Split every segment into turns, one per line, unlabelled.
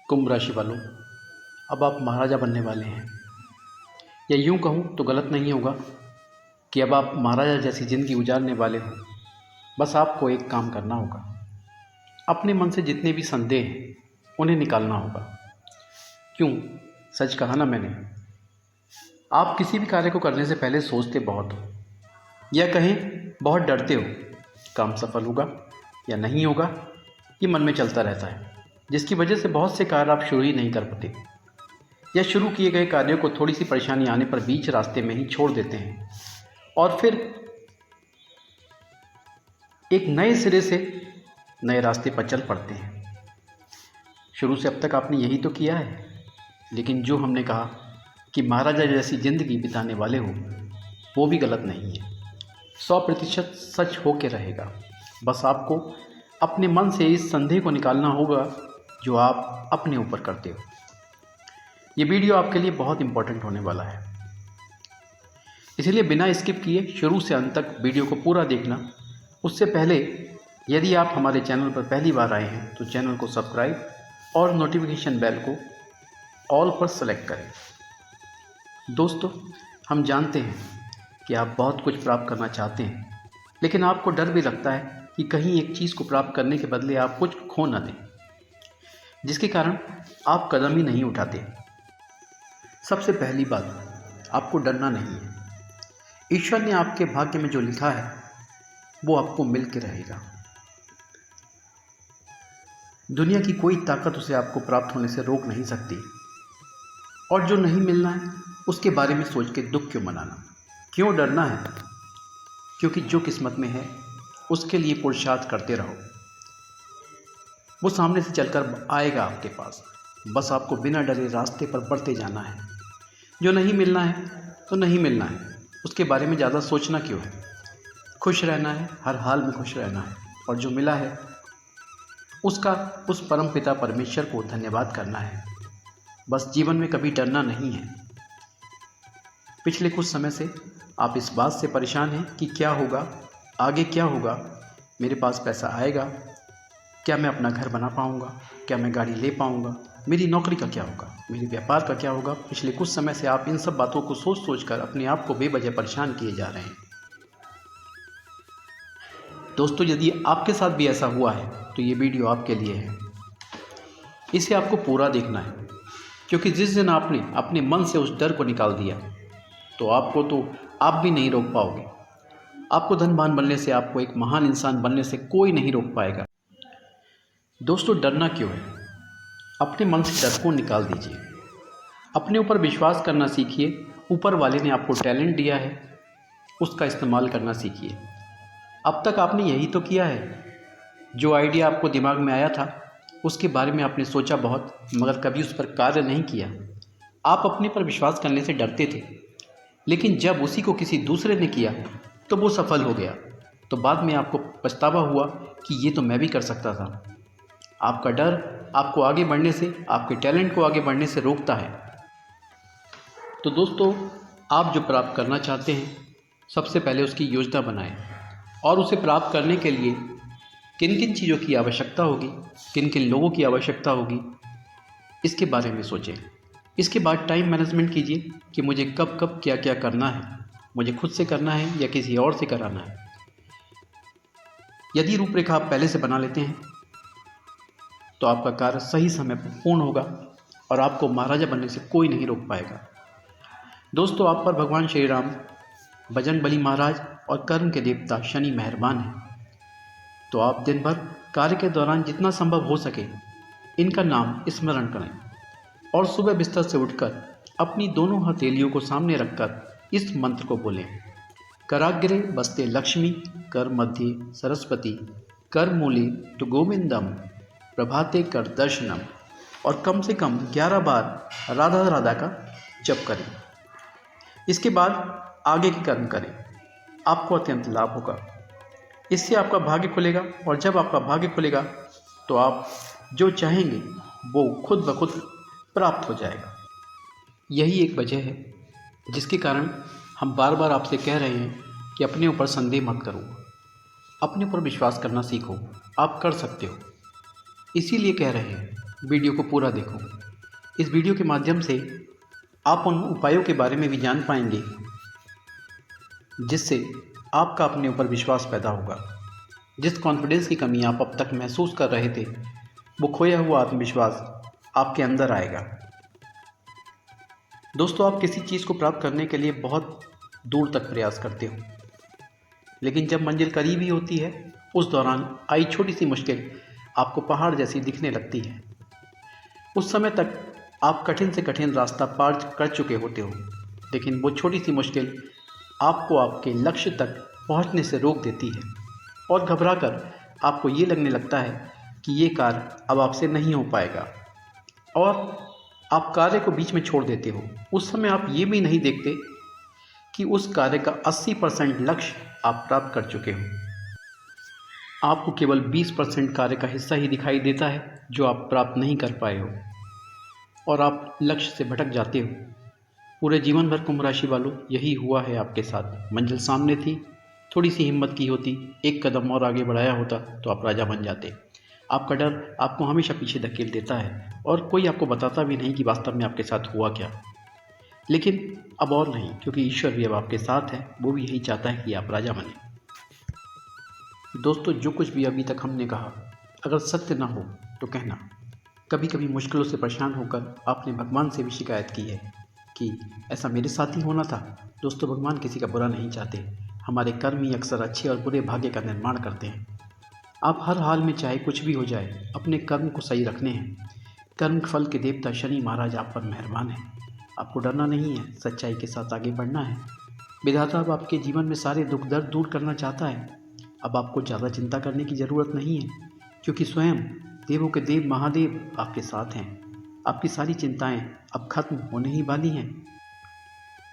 कुंभ राशि वालों, अब आप महाराजा बनने वाले हैं। या यूँ कहूँ तो गलत नहीं होगा कि अब आप महाराजा जैसी ज़िंदगी गुजारने वाले हो। बस आपको एक काम करना होगा, अपने मन से जितने भी संदेह हैं उन्हें निकालना होगा। क्यों? सच कहा ना मैंने। आप किसी भी कार्य को करने से पहले सोचते बहुत हो, या कहें बहुत डरते हो। काम सफल होगा या नहीं होगा, ये मन में चलता रहता है, जिसकी वजह से बहुत से कार्य आप शुरू ही नहीं कर पाते, या शुरू किए गए कार्यों को थोड़ी सी परेशानी आने पर बीच रास्ते में ही छोड़ देते हैं और फिर एक नए सिरे से नए रास्ते पर चल पड़ते हैं। शुरू से अब तक आपने यही तो किया है, लेकिन जो हमने कहा कि महाराजा जैसी ज़िंदगी बिताने वाले हो, वो भी गलत नहीं है। 100% सच हो के रहेगा। बस आपको अपने मन से इस संदेह को निकालना होगा जो आप अपने ऊपर करते हो। ये वीडियो आपके लिए बहुत इम्पोर्टेंट होने वाला है, इसलिए बिना स्किप किए शुरू से अंत तक वीडियो को पूरा देखना। उससे पहले यदि आप हमारे चैनल पर पहली बार आए हैं तो चैनल को सब्सक्राइब और नोटिफिकेशन बेल को ऑल पर सेलेक्ट करें। दोस्तों, हम जानते हैं कि आप बहुत कुछ प्राप्त करना चाहते हैं, लेकिन आपको डर भी लगता है कि कहीं एक चीज़ को प्राप्त करने के बदले आप कुछ खो न दें, जिसके कारण आप कदम ही नहीं उठाते। सबसे पहली बात, आपको डरना नहीं है। ईश्वर ने आपके भाग्य में जो लिखा है वो आपको मिल के रहेगा। दुनिया की कोई ताकत उसे आपको प्राप्त होने से रोक नहीं सकती। और जो नहीं मिलना है उसके बारे में सोच के दुख क्यों मनाना, क्यों डरना है? क्योंकि जो किस्मत में है उसके लिए पुरुषार्थ करते रहो, वो सामने से चलकर आएगा आपके पास। बस आपको बिना डरे रास्ते पर बढ़ते जाना है। जो नहीं मिलना है तो नहीं मिलना है, उसके बारे में ज़्यादा सोचना क्यों है? खुश रहना है, हर हाल में खुश रहना है, और जो मिला है उसका उस परम पिता परमेश्वर को धन्यवाद करना है। बस जीवन में कभी डरना नहीं है। पिछले कुछ समय से आप इस बात से परेशान हैं कि क्या होगा, आगे क्या होगा, मेरे पास पैसा आएगा, क्या मैं अपना घर बना पाऊंगा, क्या मैं गाड़ी ले पाऊंगा, मेरी नौकरी का क्या होगा, मेरे व्यापार का क्या होगा। पिछले कुछ समय से आप इन सब बातों को सोच सोच कर अपने आप को बेवजह परेशान किए जा रहे हैं। दोस्तों, यदि आपके साथ भी ऐसा हुआ है तो ये वीडियो आपके लिए है। इसे आपको पूरा देखना है, क्योंकि जिस दिन आपने अपने मन से उस डर को निकाल दिया तो आप भी नहीं रोक पाओगे। आपको धनवान बनने से, आपको एक महान इंसान बनने से कोई नहीं रोक पाएगा। दोस्तों, डरना क्यों है? अपने मन से डर को निकाल दीजिए। अपने ऊपर विश्वास करना सीखिए। ऊपर वाले ने आपको टैलेंट दिया है, उसका इस्तेमाल करना सीखिए। अब तक आपने यही तो किया है। जो आइडिया आपको दिमाग में आया था उसके बारे में आपने सोचा बहुत, मगर कभी उस पर कार्य नहीं किया। आप अपने पर विश्वास करने से डरते थे, लेकिन जब उसी को किसी दूसरे ने किया तो वो सफल हो गया, तो बाद में आपको पछतावा हुआ कि ये तो मैं भी कर सकता था। आपका डर आपको आगे बढ़ने से, आपके टैलेंट को आगे बढ़ने से रोकता है। तो दोस्तों, आप जो प्राप्त करना चाहते हैं, सबसे पहले उसकी योजना बनाएं और उसे प्राप्त करने के लिए किन किन चीज़ों की आवश्यकता होगी, किन किन लोगों की आवश्यकता होगी, इसके बारे में सोचें। इसके बाद टाइम मैनेजमेंट कीजिए कि मुझे कब कब क्या क्या करना है, मुझे खुद से करना है या किसी और से कराना है। यदि रूपरेखा आप पहले से बना लेते हैं तो आपका कार्य सही समय पर पूर्ण होगा और आपको महाराजा बनने से कोई नहीं रोक पाएगा। दोस्तों, आप पर भगवान श्री राम, बजरंग बली महाराज और कर्म के देवता शनि मेहरबान हैं। तो आप दिन भर कार्य के दौरान जितना संभव हो सके इनका नाम स्मरण करें और सुबह बिस्तर से उठकर अपनी दोनों हथेलियों को सामने रखकर इस मंत्र को बोलें। कराग्रे बस्ते लक्ष्मी, कर मध्य सरस्वती, कर मूले तो गोविंदम, प्रभाते कर दर्शनम। और कम से कम 11 बार राधा राधा का जप करें। इसके बाद आगे के कर्म करें, आपको अत्यंत लाभ होगा। इससे आपका भाग्य खुलेगा, और जब आपका भाग्य खुलेगा तो आप जो चाहेंगे वो खुद ब खुद प्राप्त हो जाएगा। यही एक वजह है जिसके कारण हम बार बार आपसे कह रहे हैं कि अपने ऊपर संदेह मत करो, अपने ऊपर विश्वास करना सीखो। आप कर सकते हो, इसीलिए कह रहे हैं वीडियो को पूरा देखो। इस वीडियो के माध्यम से आप उन उपायों के बारे में भी जान पाएंगे जिससे आपका अपने ऊपर विश्वास पैदा होगा। जिस कॉन्फिडेंस की कमी आप अब तक महसूस कर रहे थे, वो खोया हुआ आत्मविश्वास आपके अंदर आएगा। दोस्तों, आप किसी चीज़ को प्राप्त करने के लिए बहुत दूर तक प्रयास करते हो, लेकिन जब मंजिल करीब ही होती है, उस दौरान आई छोटी सी मुश्किल आपको पहाड़ जैसी दिखने लगती है। उस समय तक आप कठिन से कठिन रास्ता पार कर चुके होते हो, लेकिन वो छोटी सी मुश्किल आपको आपके लक्ष्य तक पहुंचने से रोक देती है और घबराकर आपको ये लगने लगता है कि ये कार्य अब आपसे नहीं हो पाएगा और आप कार्य को बीच में छोड़ देते हो। उस समय आप ये भी नहीं देखते कि उस कार्य का 80% लक्ष्य आप प्राप्त कर चुके हो। आपको केवल 20% कार्य का हिस्सा ही दिखाई देता है जो आप प्राप्त नहीं कर पाए हो और आप लक्ष्य से भटक जाते हो। पूरे जीवन भर कुंभ राशि वालों, यही हुआ है आपके साथ। मंजिल सामने थी, थोड़ी सी हिम्मत की होती, एक कदम और आगे बढ़ाया होता तो आप राजा बन जाते। आपका डर आपको हमेशा पीछे धकेल देता है और कोई आपको बताता भी नहीं कि वास्तव में आपके साथ हुआ क्या। लेकिन अब और नहीं, क्योंकि ईश्वर भी अब आपके साथ है। वो भी यही चाहता है कि आप राजा बने। दोस्तों, जो कुछ भी अभी तक हमने कहा, अगर सत्य ना हो तो कहना। कभी कभी मुश्किलों से परेशान होकर आपने भगवान से भी शिकायत की है कि ऐसा मेरे साथ ही होना था। दोस्तों, भगवान किसी का बुरा नहीं चाहते। हमारे कर्म ही अक्सर अच्छे और बुरे भाग्य का निर्माण करते हैं। आप हर हाल में, चाहे कुछ भी हो जाए, अपने कर्म को सही रखने हैं। कर्म फल के देवता शनि महाराज आप पर मेहरबान हैं। आपको डरना नहीं है, सच्चाई के साथ आगे बढ़ना है। विधाता अब आपके जीवन में सारे दुख दर्द दूर करना चाहता है। अब आपको ज़्यादा चिंता करने की ज़रूरत नहीं है, क्योंकि स्वयं देवों के देव महादेव आपके साथ हैं। आपकी सारी चिंताएं अब खत्म होने ही वाली हैं।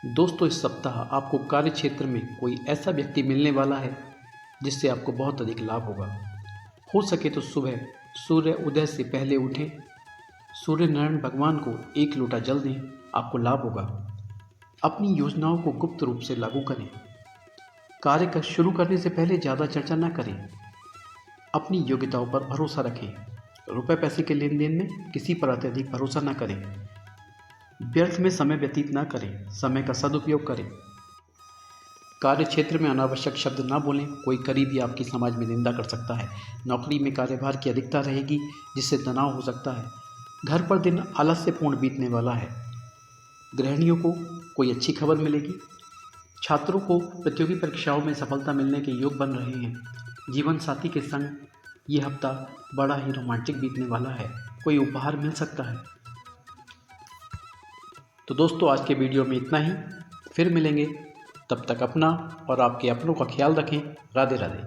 दोस्तों, इस सप्ताह आपको कार्य क्षेत्र में कोई ऐसा व्यक्ति मिलने वाला है जिससे आपको बहुत अधिक लाभ होगा। हो सके तो सुबह सूर्य उदय से पहले उठें, सूर्य नारायण भगवान को 1 लोटा जल दें, आपको लाभ होगा। अपनी योजनाओं को गुप्त रूप से लागू करें। कार्य का शुरू करने से पहले ज़्यादा चर्चा न करें। अपनी योग्यताओं पर भरोसा रखें। रुपए पैसे के लेन देन में किसी पर अत्यधिक भरोसा न करें। व्यर्थ में समय व्यतीत न करें, समय का सदुपयोग करें। कार्य क्षेत्र में अनावश्यक शब्द ना बोलें, कोई करीबी आपकी समाज में निंदा कर सकता है। नौकरी में कार्यभार की अधिकता रहेगी, जिससे तनाव हो सकता है। घर पर दिन आलस्यपूर्ण बीतने वाला है। गृहिणियों को कोई अच्छी खबर मिलेगी। छात्रों को प्रतियोगी परीक्षाओं में सफलता मिलने के योग बन रहे हैं। जीवन साथी के संग ये हफ्ता बड़ा ही रोमांटिक बीतने वाला है। कोई उपहार मिल सकता है। तो दोस्तों, आज के वीडियो में इतना ही। फिर मिलेंगे, तब तक अपना और आपके अपनों का ख्याल रखें। राधे राधे।